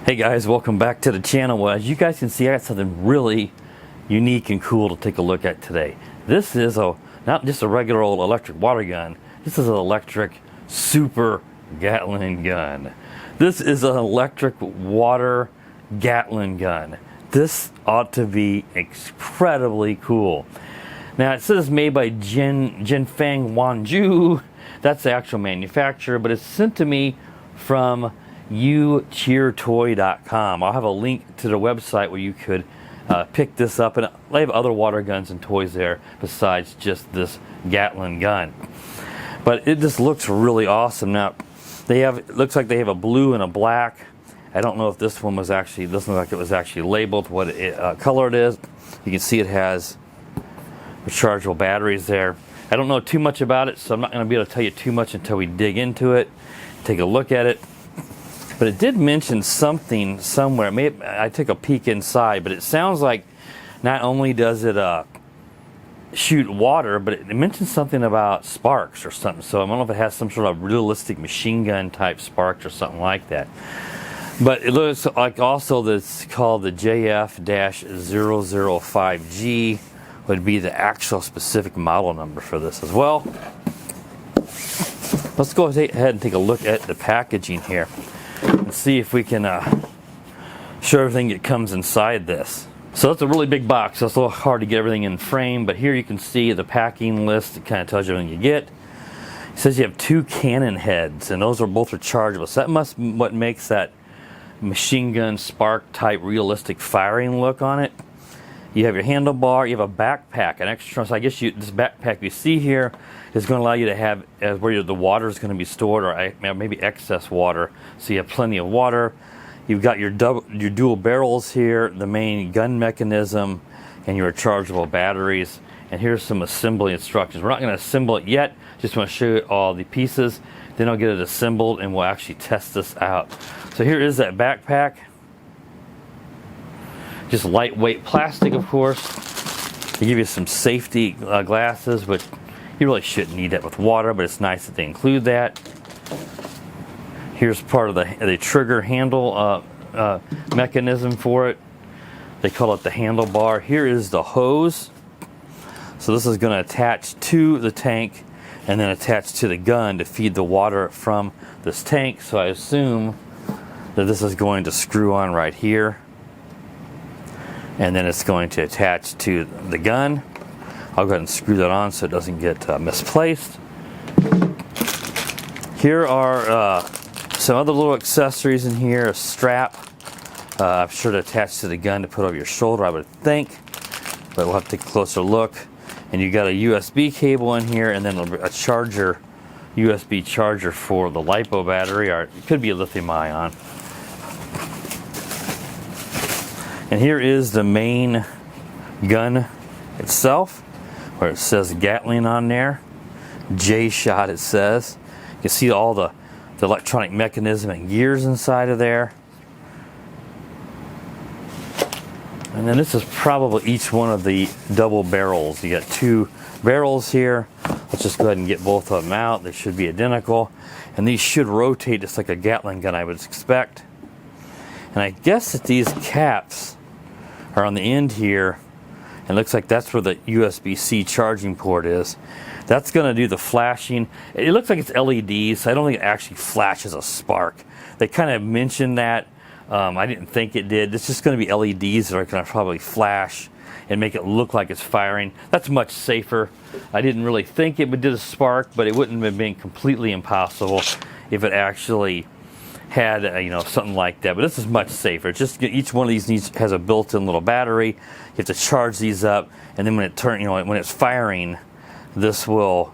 Hey guys, welcome back to the channel. Well, as you guys can see, I got something really unique and cool to take a look at today. This is not just a regular old electric water gun. This is an electric super Gatling gun. This is an electric water Gatling gun. This ought to be incredibly cool. Now it says made by Jinfeng Wanzhou. That's the actual manufacturer, but it's sent to me from youcheertoy.com. I'll have a link to the website where you could pick this up, and they have other water guns and toys there besides just this Gatling gun. But it just looks really awesome. Now it looks like they have a blue and a black. I don't know if this one was actually, doesn't look like it was actually labeled what color it is. You can see it has rechargeable batteries there. I don't know too much about it, so I'm not going to be able to tell you too much until we dig into it, take a look at it. But it did mention something somewhere. Maybe I took a peek inside, but it sounds like not only does it shoot water, but it mentions something about sparks or something. So I don't know if it has some sort of realistic machine gun type sparks or something like that. But it looks like also that it's called the JF-005G would be the actual specific model number for this as well. Let's go ahead and take a look at the packaging here and see if we can show everything that comes inside this. So it's a really big box, so it's a little hard to get everything in frame, but here you can see the packing list. It kind of tells you everything you get. It says you have 2 cannon heads, and those are both rechargeable. So that must be what makes that machine gun spark type realistic firing look on it. You have your handlebar, you have a backpack, an extra, so I guess this backpack you see here is going to allow you to have where the water is going to be stored, or maybe excess water, so you have plenty of water. You've got your dual barrels here, the main gun mechanism, and your rechargeable batteries. And here's some assembly instructions. We're not going to assemble it yet, just want to show you all the pieces. Then I'll get it assembled and we'll actually test this out. So here is that backpack. Just lightweight plastic, of course. They give you some safety glasses, which you really shouldn't need that with water, but it's nice that they include that. Here's part of the trigger handle mechanism for it. They call it the handlebar. Here is the hose. So this is going to attach to the tank and then attach to the gun to feed the water from this tank. So I assume that this is going to screw on right here. And then it's going to attach to the gun. I'll go ahead and screw that on so it doesn't get misplaced. Here are some other little accessories in here. A strap, I'm sure to attach to the gun to put over your shoulder, I would think. But we'll have to take a closer look. And you got a USB cable in here, and then a charger, USB charger for the LiPo battery, or it could be a lithium ion. And here is the main gun itself, where it says Gatling on there. J-shot it says. You can see all the electronic mechanism and gears inside of there. And then this is probably each one of the double barrels. You got 2 barrels here. Let's just go ahead and get both of them out. They should be identical. And these should rotate just like a Gatling gun, I would expect. And I guess that these caps are on the end here. It looks like that's where the USB-C charging port is. That's going to do the flashing. It looks like it's LEDs, so I don't think it actually flashes a spark. They kind of mentioned that. I didn't think it did. It's just going to be LEDs that are going to probably flash and make it look like it's firing. That's much safer. I didn't really think it would do a spark, but it wouldn't have been completely impossible if it actually had something like that. But this is much safer. Just each one of these has a built-in little battery. You have to charge these up, and then when it's firing, this will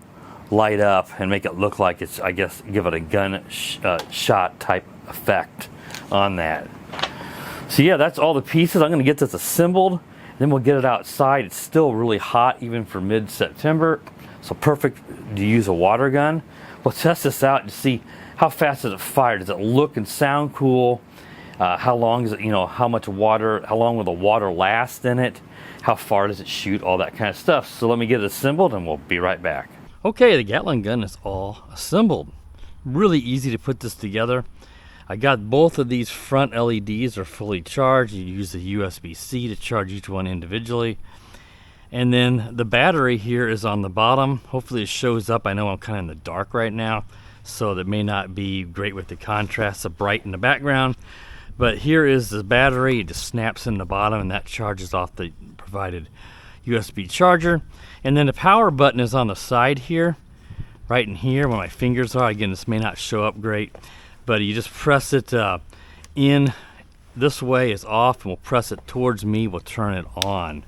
light up and make it look like it's, I guess, give it a gun shot type effect on that. So yeah, that's all the pieces. I'm going to get this assembled, then we'll get it outside. It's still really hot even for mid-September, so perfect to use a water gun. We'll test this out to see how fast does it fire. Does it look and sound cool? How long is it, how much water, how long will the water last in it? How far does it shoot? All that kind of stuff. So let me get it assembled and we'll be right back. Okay, the Gatling gun is all assembled. Really easy to put this together. I got both of these front LEDs are fully charged. You use the USB-C to charge each one individually. And then the battery here is on the bottom. Hopefully it shows up. I know I'm kind of in the dark right now, so that may not be great with the contrast of bright in the background. But here is the battery. It just snaps in the bottom, and that charges off the provided USB charger. And then the power button is on the side here, right in here where my fingers are. Again, this may not show up great, but you just press it in this way is off, and we'll press it towards me, we'll turn it on,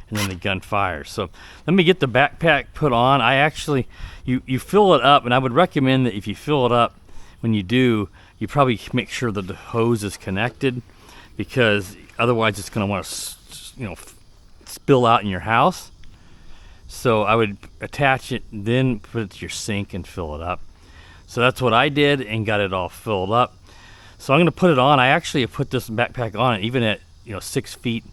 and then the gun fires. So let me get the backpack put on. I actually, you fill it up, and I would recommend that if you fill it up, when you do, you probably make sure that the hose is connected, because otherwise it's going to want to, spill out in your house. So I would attach it, then put it to your sink and fill it up. So that's what I did and got it all filled up. So I'm going to put it on. I actually have put this backpack on, even at 6 feet,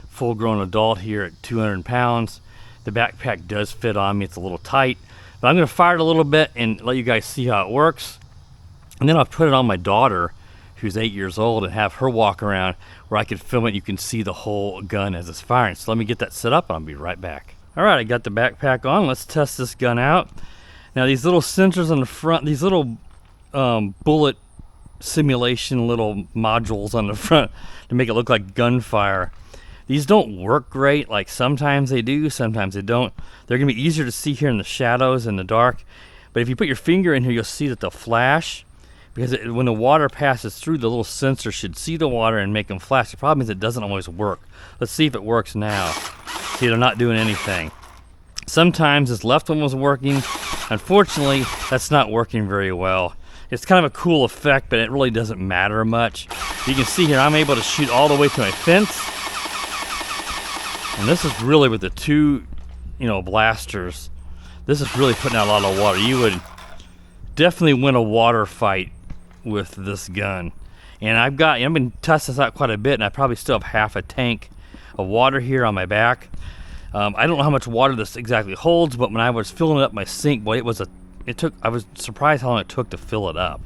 full-grown adult here at 200 pounds. The backpack does fit on me. It's a little tight, but I'm going to fire it a little bit and let you guys see how it works. And then I'll put it on my daughter, who's 8 years old, and have her walk around where I can film it. You can see the whole gun as it's firing. So let me get that set up and I'll be right back. All right, I got the backpack on. Let's test this gun out. Now these little sensors on the front, these little bullet simulation little modules on the front to make it look like gunfire, these don't work great. Like sometimes they do, sometimes they don't. They're gonna be easier to see here in the shadows in the dark. But if you put your finger in here, you'll see that they'll flash, because when the water passes through, the little sensor should see the water and make them flash. The problem is it doesn't always work. Let's see if it works now. See, they're not doing anything. Sometimes this left one was working. Unfortunately, that's not working very well. It's kind of a cool effect, but it really doesn't matter much. You can see here, I'm able to shoot all the way to my fence. And this is really with the two, blasters. This is really putting out a lot of water. You would definitely win a water fight with this gun. And I've been testing this out quite a bit, and I probably still have half a tank of water here on my back. I don't know how much water this exactly holds, but when I was filling up my sink, boy, I was surprised how long it took to fill it up.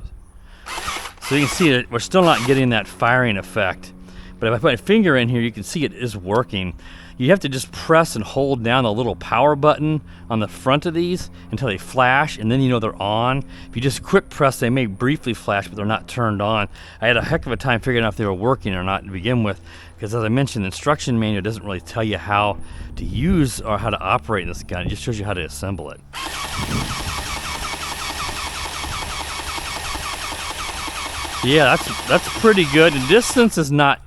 So you can see that we're still not getting that firing effect. But if I put my finger in here, you can see it is working. You have to just press and hold down the little power button on the front of these until they flash, and then they're on. If you just quick press, they may briefly flash, but they're not turned on. I had a heck of a time figuring out if they were working or not to begin with, because as I mentioned, the instruction manual doesn't really tell you how to use or how to operate this gun. It just shows you how to assemble it. Yeah, that's pretty good. The distance is not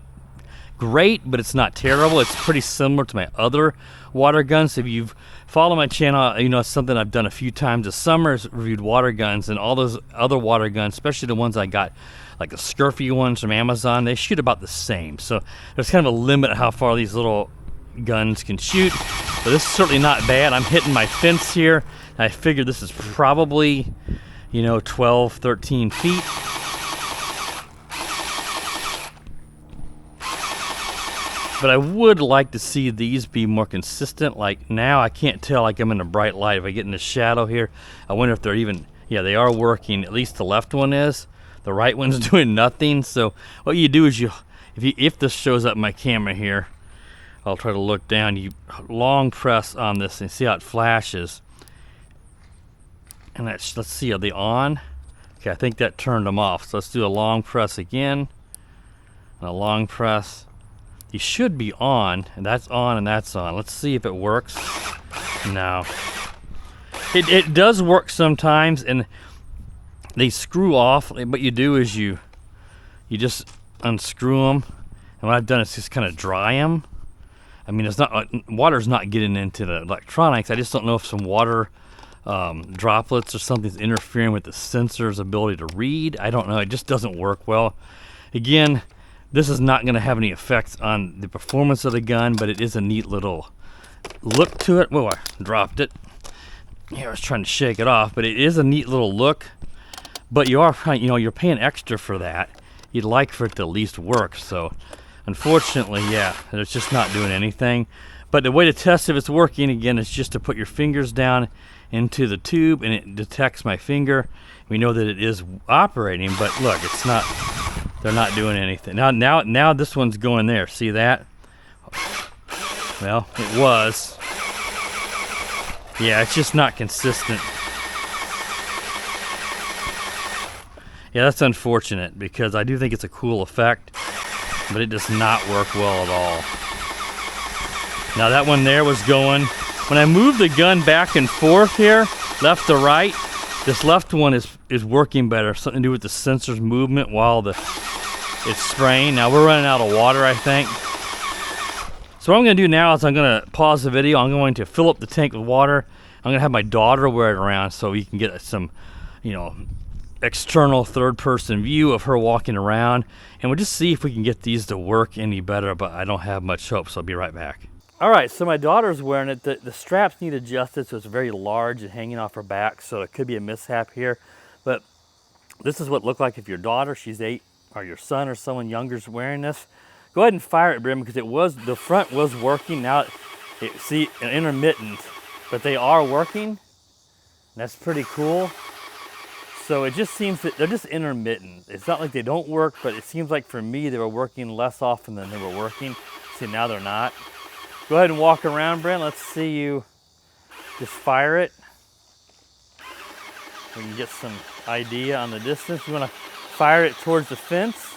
great, but it's not terrible. It's pretty similar to my other water guns. If you've followed my channel, it's something I've done a few times this summer, is reviewed water guns, and all those other water guns, especially the ones I got, like the Scurfy ones from Amazon, they shoot about the same. So there's kind of a limit how far these little guns can shoot. But this is certainly not bad. I'm hitting my fence here, and I figured this is probably, 12, 13 feet. But I would like to see these be more consistent. Like now, I can't tell, like I'm in a bright light. If I get in the shadow here, I wonder if they're even, they are working. At least the left one is. The right one's doing nothing. So what you do is if this shows up in my camera here, I'll try to look down. You long press on this and see how it flashes. And let's see, are they on? Okay, I think that turned them off. So let's do a long press again. And a long press. You should be on, and that's on, and that's on. Let's see if it works. No. It does work sometimes, and they screw off. What you do is you just unscrew them, and what I've done is just kind of dry them. I mean, water's not getting into the electronics. I just don't know if some water droplets or something's interfering with the sensor's ability to read. I don't know. It just doesn't work well. Again, this is not going to have any effects on the performance of the gun, but it is a neat little look to it. Whoa, I dropped it. Yeah, I was trying to shake it off, but it is a neat little look. But you are, you're paying extra for that. You'd like for it to at least work. So, unfortunately, it's just not doing anything. But the way to test if it's working, again, is just to put your fingers down into the tube, and it detects my finger. We know that it is operating, but look, it's not They're not doing anything. Now this one's going there. See that? Well, it was. Yeah, it's just not consistent. Yeah, that's unfortunate because I do think it's a cool effect, but it does not work well at all. Now that one there was going. When I move the gun back and forth here, left to right, this left one is working better. Something to do with the sensor's movement while it's spraying. Now we're running out of water, I think. So what I'm gonna do now is I'm gonna pause the video. I'm going to fill up the tank with water. I'm gonna have my daughter wear it around so you can get some, external third-person view of her walking around, and we'll just see if we can get these to work any better, but I don't have much hope, so I'll be right back. All right, so my daughter's wearing it. The straps need adjusted, so it's very large and hanging off her back, so it could be a mishap here, but this is what it looked like if your daughter, she's 8, or your son or someone younger is wearing this. Go ahead and fire it, Brim, because the front was working. Now, see, intermittent, but they are working. That's pretty cool. So it just seems that they're just intermittent. It's not like they don't work, but it seems like for me, they were working less often than they were working. See, now they're not. Go ahead and walk around, Brent. Let's see you just fire it. We can get some idea on the distance. You want to fire it towards the fence.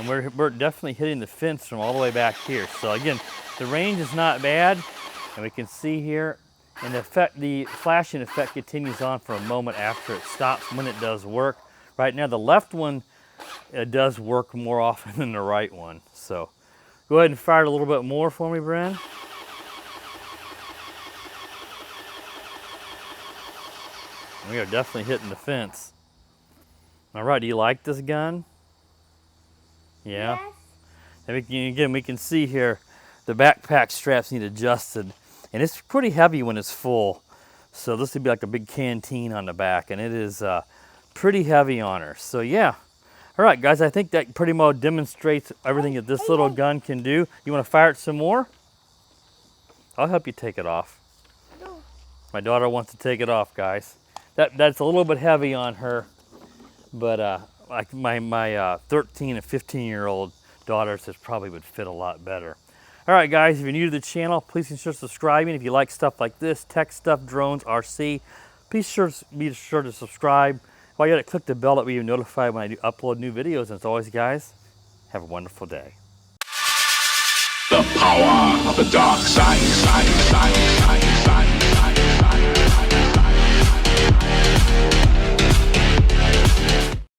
And we're definitely hitting the fence from all the way back here. So again, the range is not bad. And we can see here, and the flashing effect continues on for a moment after it stops when it does work. Right now, the left one does work more often than the right one. So go ahead and fire it a little bit more for me, Bren. We are definitely hitting the fence. All right, do you like this gun? Yeah? Yes. And again, we can see here the backpack straps need adjusted. And it's pretty heavy when it's full. So this would be like a big canteen on the back. And it is pretty heavy on her. So yeah. All right, guys, I think that pretty much demonstrates everything that this little gun can do. You want to fire it some more? I'll help you take it off. No. My daughter wants to take it off, guys. That's a little bit heavy on her. But like my 13 and 15-year-old daughters, this probably would fit a lot better. All right, guys, if you're new to the channel, please consider subscribing. If you like stuff like this, tech stuff, drones, RC, please be sure to subscribe. While you're at it, click the bell that way you're notified when I do upload new videos. And as always, guys, have a wonderful day. The power of the dark side.